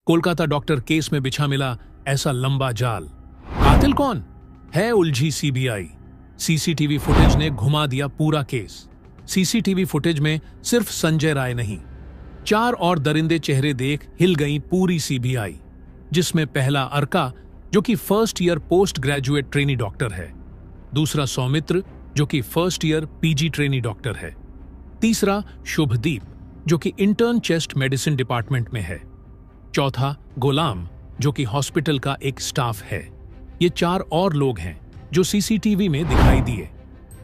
Kolkata doctor case में बिछा मिला ऐसा लंबा जाल। कातिल कौन है? उलझी सीबीआई। सीसीटीवी फुटेज ने घुमा दिया पूरा केस। सीसीटीवी फुटेज में सिर्फ संजय राय नहीं, 4 और दरिंदे चेहरे देख हिल गई पूरी सीबीआई, जिसमें पहला अर्का जो कि first year post graduate trainee doctor है, दूसरा सौमित्र जो कि first year PG trainee doctor है, तीसरा शुभदीप जो कि इंटर्न चेस्ट मेडिसिन डिपार्टमेंट में है, चौथा गुलाम जो कि हॉस्पिटल का एक स्टाफ है। ये 4 और लोग हैं जो सीसीटीवी में दिखाई दिए।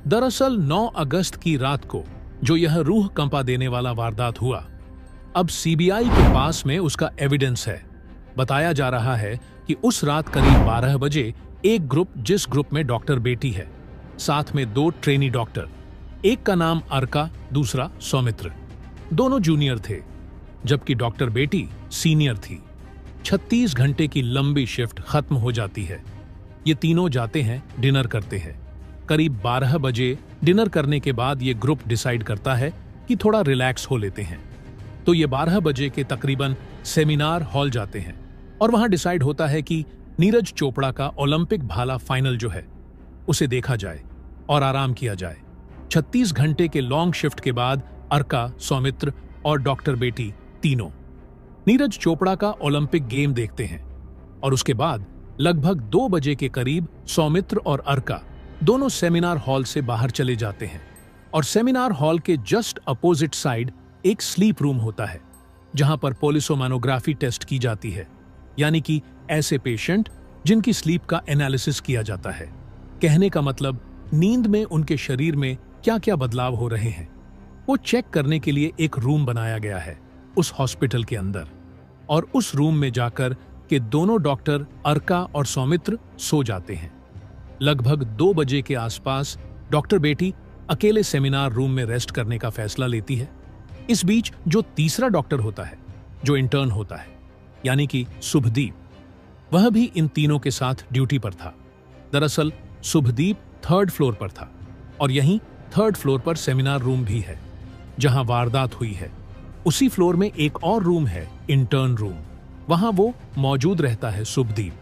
दरअसल 9 अगस्त की रात को जो यह रूह कंपा देने वाला वारदात हुआ, अब सीबीआई के पास में उसका एविडेंस है। बताया जा रहा है कि उस रात करीब 12 बजे एक ग्रुप, जिस ग्रुप में डॉक्टर बेटी है, साथ में 2 ट्रेनी डॉक्टर, एक का नाम अर्का, दूसरा सौमित्र, दोनों जूनियर थे, जबकि डॉक्टर बेटी सीनियर थी। 36 घंटे की लंबी शिफ्ट खत्म हो जाती है। ये तीनों जाते हैं, डिनर करते हैं। करीब 12 बजे डिनर करने के बाद ये ग्रुप डिसाइड करता है कि थोड़ा रिलैक्स हो लेते हैं, तो ये 12 बजे के तकरीबन सेमिनार हॉल जाते हैं और वहां डिसाइड होता है कि नीरज चोपड़ा का ओलंपिक भाला फाइनल जो है उसे देखा जाए और आराम किया जाए। 36 घंटे के लॉन्ग शिफ्ट के बाद अर्का, सौमित्र और डॉक्टर बेटी तीनों नीरज चोपड़ा का ओलंपिक गेम देखते हैं और उसके बाद लगभग 2 बजे के करीब सौमित्र और अर्का दोनों सेमिनार हॉल से बाहर चले जाते हैं और सेमिनार हॉल के जस्ट अपोजिट साइड एक स्लीप रूम होता है, जहां पर पोलिसोमैनोग्राफी टेस्ट की जाती है, यानी कि ऐसे पेशेंट जिनकी स्लीप का एनालिसिस किया जाता है। कहने का मतलब नींद में उनके शरीर में क्या क्या बदलाव हो रहे हैं, वो चेक करने के लिए एक रूम बनाया गया है उस हॉस्पिटल के अंदर। और उस रूम में जाकर के दोनों डॉक्टर अर्का और सौमित्र सो जाते हैं। लगभग 2 बजे के आसपास डॉक्टर बेटी अकेले सेमिनार रूम में रेस्ट करने का फैसला लेती है। इस बीच जो तीसरा डॉक्टर होता है, जो इंटर्न होता है, यानी कि शुभदीप, वह भी इन तीनों के साथ ड्यूटी पर था। दरअसल शुभदीप 3rd फ्लोर पर था और यहीं 3rd फ्लोर पर सेमिनार रूम भी है जहां वारदात हुई है। उसी फ्लोर में एक और रूम है, इंटर्न रूम, वहां वो मौजूद रहता है शुभदीप।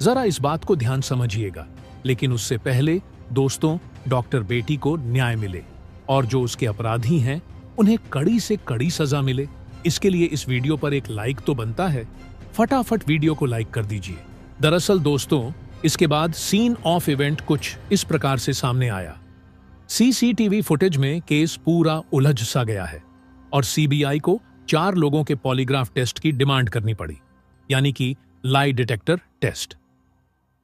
जरा इस बात को ध्यान समझिएगा, लेकिन उससे पहले दोस्तों, डॉक्टर बेटी को न्याय मिले और जो उसके अपराधी हैं उन्हें कड़ी से कड़ी सजा मिले, इसके लिए इस वीडियो पर एक लाइक तो बनता है। फटाफट वीडियो को लाइक कर दीजिए। दरअसल दोस्तों, इसके बाद सीन ऑफ इवेंट कुछ इस प्रकार से सामने आया। सीसीटीवी फुटेज में केस पूरा उलझ सा गया है और सीबीआई को 4 लोगों के पॉलीग्राफ टेस्ट की डिमांड करनी पड़ी, यानी कि लाई डिटेक्टर टेस्ट।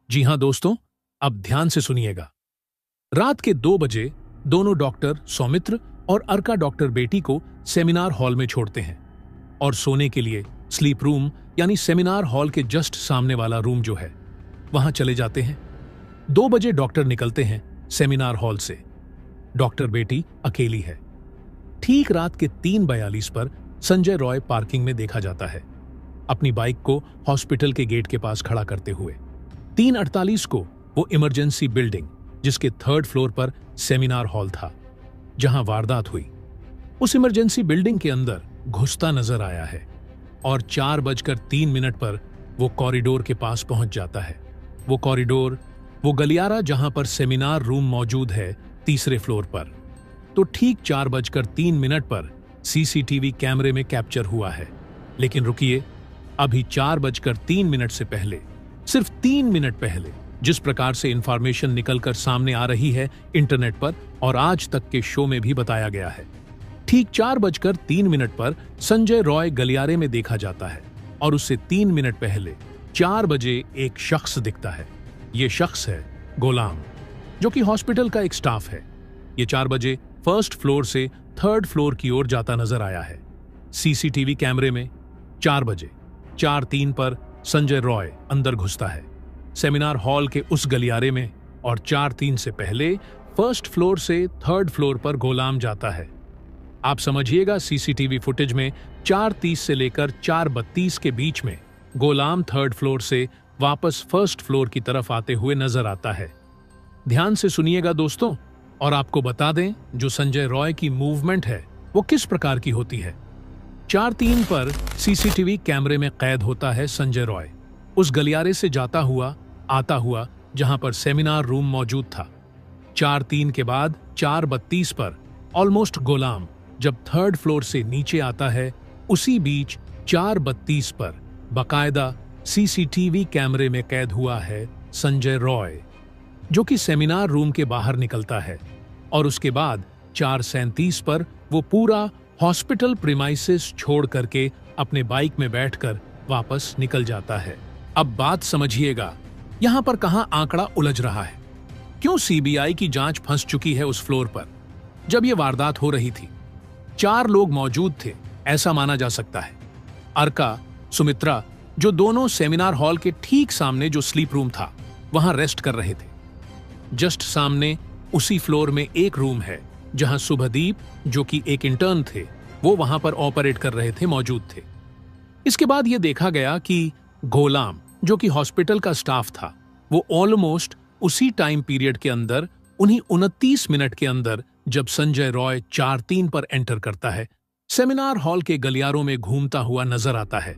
जी हां दोस्तों, अब ध्यान से सुनिएगा। रात के 2 बजे दोनों डॉक्टर सौमित्र और अर्का डॉक्टर बेटी को सेमिनार हॉल में छोड़ते हैं और सोने के लिए स्लीप रूम, यानी सेमिनार हॉल के जस्ट सामने वाला रूम जो है, वहां चले जाते हैं। 2 बजे डॉक्टर निकलते हैं सेमिनार हॉल से। डॉक्टर बेटी अकेली है। ठीक रात के 3:42 पर संजय रॉय पार्किंग में देखा जाता है, अपनी बाइक को हॉस्पिटल के गेट के पास खड़ा करते हुए। 3:48 को वो इमरजेंसी बिल्डिंग, जिसके 3rd फ्लोर पर सेमिनार हॉल था, जहां वारदात हुई, उस इमरजेंसी बिल्डिंग के अंदर घुसता नजर आया है और 4:03 पर वो कॉरिडोर के पास पहुंच जाता है। वो कॉरिडोर, वो गलियारा जहां पर सेमिनार रूम मौजूद है 3रे फ्लोर पर, तो ठीक 4:03 पर सीसीटीवी कैमरे में कैप्चर हुआ है। लेकिन रुकिए, अभी 4:03 से पहले, सिर्फ 3 मिनट पहले, जिस प्रकार से इंफॉर्मेशन निकलकर सामने आ रही है इंटरनेट पर और आज तक के शो में भी बताया गया है, ठीक 4:03 पर संजय रॉय गलियारे में देखा जाता है और उससे 3 मिनट पहले 4 बजे एक शख्स दिखता है। ये शख्स है गुलाम, जो कि हॉस्पिटल का एक स्टाफ है। ये 4 बजे 1st फ्लोर से 3rd फ्लोर की ओर जाता नजर आया है। सीसीटीवी कैमरे में 4 बजे 4:03 पर संजय रॉय अंदर घुसता है सेमिनार हॉल के उस गलियारे में और 4:03 से पहले 1st फ्लोर से 3rd फ्लोर पर गुलाम जाता है। आप समझिएगा, सीसीटीवी फुटेज में 4:30 से लेकर 4:32 के बीच में गुलाम 3rd फ्लोर से वापस 1st फ्लोर की तरफ आते हुए नजर आता है। ध्यान से सुनिएगा दोस्तों, और आपको बता दें जो संजय रॉय की मूवमेंट है वो किस प्रकार की होती है। 4-3 पर सीसीटीवी कैमरे में कैद होता है संजय रॉय उस गलियारे से जाता हुआ आता हुआ जहां पर सेमिनार रूम मौजूद था। 4-3 के बाद 4:32 पर ऑलमोस्ट गोलाम जब 3rd फ्लोर से नीचे आता है, उसी बीच 4:32 पर बाकायदा सीसीटीवी कैमरे में कैद हुआ है संजय रॉय, जो कि सेमिनार रूम के बाहर निकलता है और उसके बाद 4:37 पर वो पूरा हॉस्पिटल प्रीमाइसेस छोड़ करके अपने बाइक में बैठकर वापस निकल जाता है। अब बात समझिएगा, यहां पर कहां आंकड़ा उलझ रहा है। क्यों सीबीआई की जांच फंस चुकी है उस फ्लोर पर जब यह वारदात हो रही थी? 4 लोग मौजूद थे, ऐसा माना जा सकता है। अर्का, सुमित्रा, जो दोनों सेमिनार हॉल के ठीक सामने जो स्लीप रूम था वहां रेस्ट कर रहे थे। जस्ट सामने उसी फ्लोर में एक रूम है जहां शुभदीप, जो कि एक इंटर्न थे, वो वहां पर ऑपरेट कर रहे थे, मौजूद थे। इसके बाद यह देखा गया कि गोलाम, जो कि हॉस्पिटल का स्टाफ था, वो ऑलमोस्ट उसी टाइम पीरियड के अंदर, उन्हीं 29 मिनट के अंदर, जब संजय रॉय 4-3 पर एंटर करता है, सेमिनार हॉल के गलियारों में घूमता हुआ नजर आता है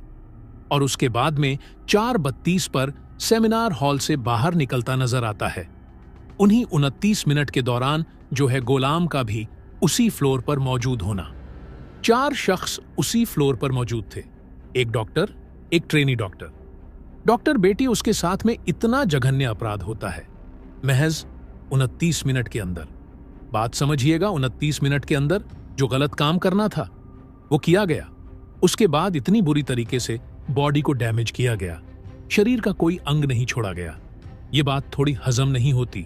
और उसके बाद में 4:32 पर सेमिनार हॉल से बाहर निकलता नजर आता है। उन्हीं 29 मिनट के दौरान जो है गोलाम का भी उसी फ्लोर पर मौजूद होना। 4 शख्स उसी फ्लोर पर मौजूद थे, एक डॉक्टर, एक ट्रेनी डॉक्टर। डॉक्टर बेटी उसके साथ में इतना जघन्य अपराध होता है महज 29 मिनट के अंदर। बात समझिएगा, 29 मिनट के अंदर जो गलत काम करना था वो किया गया। उसके बाद इतनी बुरी तरीके से बॉडी को डैमेज किया गया, शरीर का कोई अंग नहीं छोड़ा गया। ये बात थोड़ी हजम नहीं होती,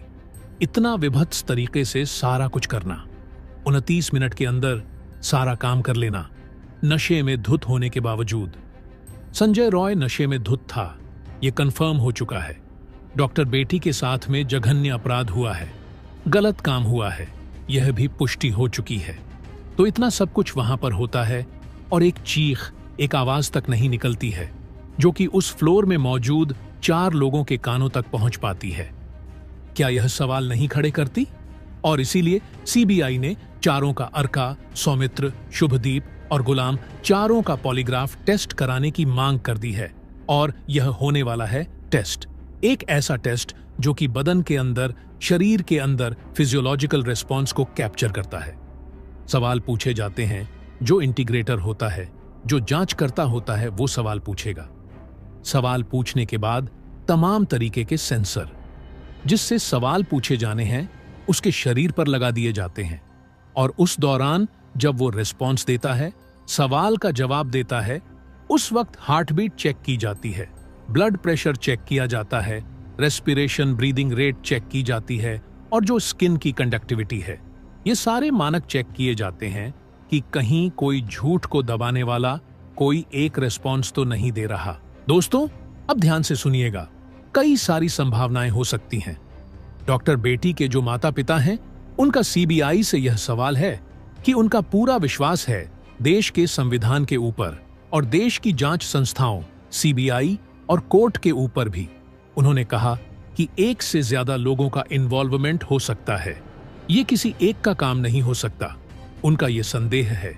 इतना विभत्स तरीके से सारा कुछ करना, 29 मिनट के अंदर सारा काम कर लेना, नशे में धुत होने के बावजूद। संजय रॉय नशे में धुत था, यह कंफर्म हो चुका है। डॉक्टर बेटी के साथ में जघन्य अपराध हुआ है, गलत काम हुआ है, यह भी पुष्टि हो चुकी है। तो इतना सब कुछ वहां पर होता है और एक चीख, एक आवाज तक नहीं निकलती है जो कि उस फ्लोर में मौजूद 4 लोगों के कानों तक पहुंच पाती है। क्या यह सवाल नहीं खड़े करती? और इसीलिए सीबीआई ने चारों का, अर्का, सौमित्र, शुभदीप और गुलाम, चारों का पॉलीग्राफ टेस्ट कराने की मांग कर दी है। और यह होने वाला है टेस्ट, एक ऐसा टेस्ट जो कि बदन के अंदर, शरीर के अंदर फिजियोलॉजिकल रिस्पॉन्स को कैप्चर करता है। सवाल पूछे जाते हैं, जो इंटीग्रेटर होता है, जो जांच करता होता है, वो सवाल पूछेगा। सवाल पूछने के बाद तमाम तरीके के सेंसर जिससे सवाल पूछे जाने हैं उसके शरीर पर लगा दिए जाते हैं और उस दौरान जब वो रिस्पॉन्स देता है, सवाल का जवाब देता है, उस वक्त हार्टबीट चेक की जाती है, ब्लड प्रेशर चेक किया जाता है, रेस्पिरेशन, ब्रीदिंग रेट चेक की जाती है और जो स्किन की कंडक्टिविटी है, ये सारे मानक चेक किए जाते हैं कि कहीं कोई झूठ को दबाने वाला कोई एक रिस्पॉन्स तो नहीं दे रहा। दोस्तों, अब ध्यान से सुनिएगा, कई सारी संभावनाएं हो सकती हैं। डॉक्टर बेटी के जो माता पिता हैं, उनका सीबीआई से यह सवाल है कि उनका पूरा विश्वास है देश के संविधान के ऊपर और देश की जांच संस्थाओं सीबीआई और कोर्ट के ऊपर भी। उन्होंने कहा कि एक से ज्यादा लोगों का इन्वॉल्वमेंट हो सकता है, ये किसी एक का काम नहीं हो सकता, उनका ये संदेह है।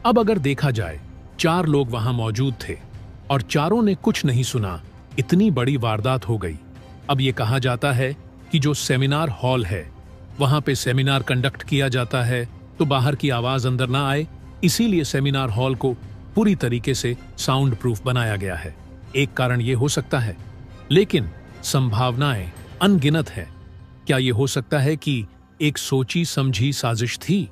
अब अगर देखा जाए, 4 लोग वहां मौजूद थे और चारों ने कुछ नहीं सुना, इतनी बड़ी वारदात हो गई। अब ये कहा जाता है कि जो सेमिनार हॉल है, वहां पे सेमिनार कंडक्ट किया जाता है तो बाहर की आवाज अंदर ना आए, इसीलिए सेमिनार हॉल को पूरी तरीके से साउंड प्रूफ बनाया गया है। एक कारण ये हो सकता है, लेकिन संभावनाएं अनगिनत है। क्या ये हो सकता है कि एक सोची समझी साजिश थी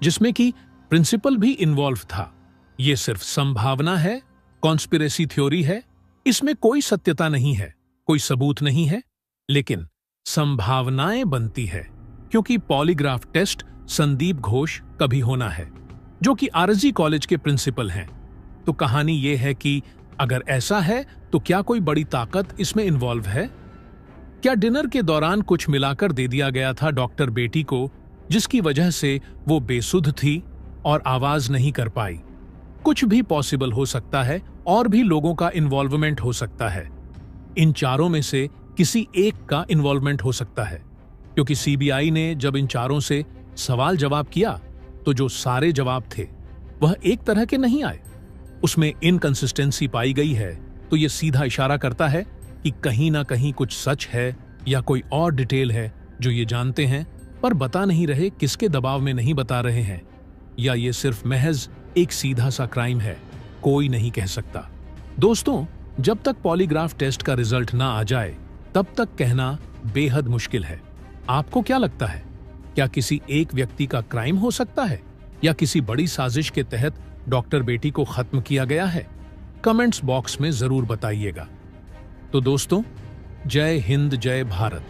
जिसमें कि प्रिंसिपल भी इन्वॉल्व था? ये सिर्फ संभावना है, कॉन्स्पिरेसी थ्योरी है, इसमें कोई सत्यता नहीं है, कोई सबूत नहीं है, लेकिन संभावनाएं बनती है क्योंकि पॉलीग्राफ टेस्ट संदीप घोष कभी होना है, जो कि आरजी कॉलेज के प्रिंसिपल हैं। तो कहानी यह है कि अगर ऐसा है तो क्या कोई बड़ी ताकत इसमें इन्वॉल्व है? क्या डिनर के दौरान कुछ मिलाकर दे दिया गया था डॉक्टर बेटी को, जिसकी वजह से वो बेसुध थी और आवाज नहीं कर पाई? कुछ भी पॉसिबल हो सकता है और भी लोगों का इन्वॉल्वमेंट हो सकता है। इन चारों में से किसी एक का इन्वॉल्वमेंट हो सकता है, क्योंकि सीबीआई ने जब इन चारों से सवाल जवाब किया तो जो सारे जवाब थे वह एक तरह के नहीं आए। उसमें इनकंसिस्टेंसी पाई गई है तो ये सीधा इशारा करता है कि कहीं ना कहीं कुछ सच है या कोई और डिटेल है जो ये जानते हैं पर बता नहीं रहे, किसके दबाव में नहीं बता रहे हैं, या ये सिर्फ महज एक सीधा सा क्राइम है, कोई नहीं कह सकता। दोस्तों, जब तक पॉलीग्राफ टेस्ट का रिजल्ट ना आ जाए तब तक कहना बेहद मुश्किल है। आपको क्या लगता है, क्या किसी एक व्यक्ति का क्राइम हो सकता है या किसी बड़ी साजिश के तहत डॉक्टर बेटी को खत्म किया गया है? कमेंट्स बॉक्स में जरूर बताइएगा। तो दोस्तों, जय हिंद, जय भारत।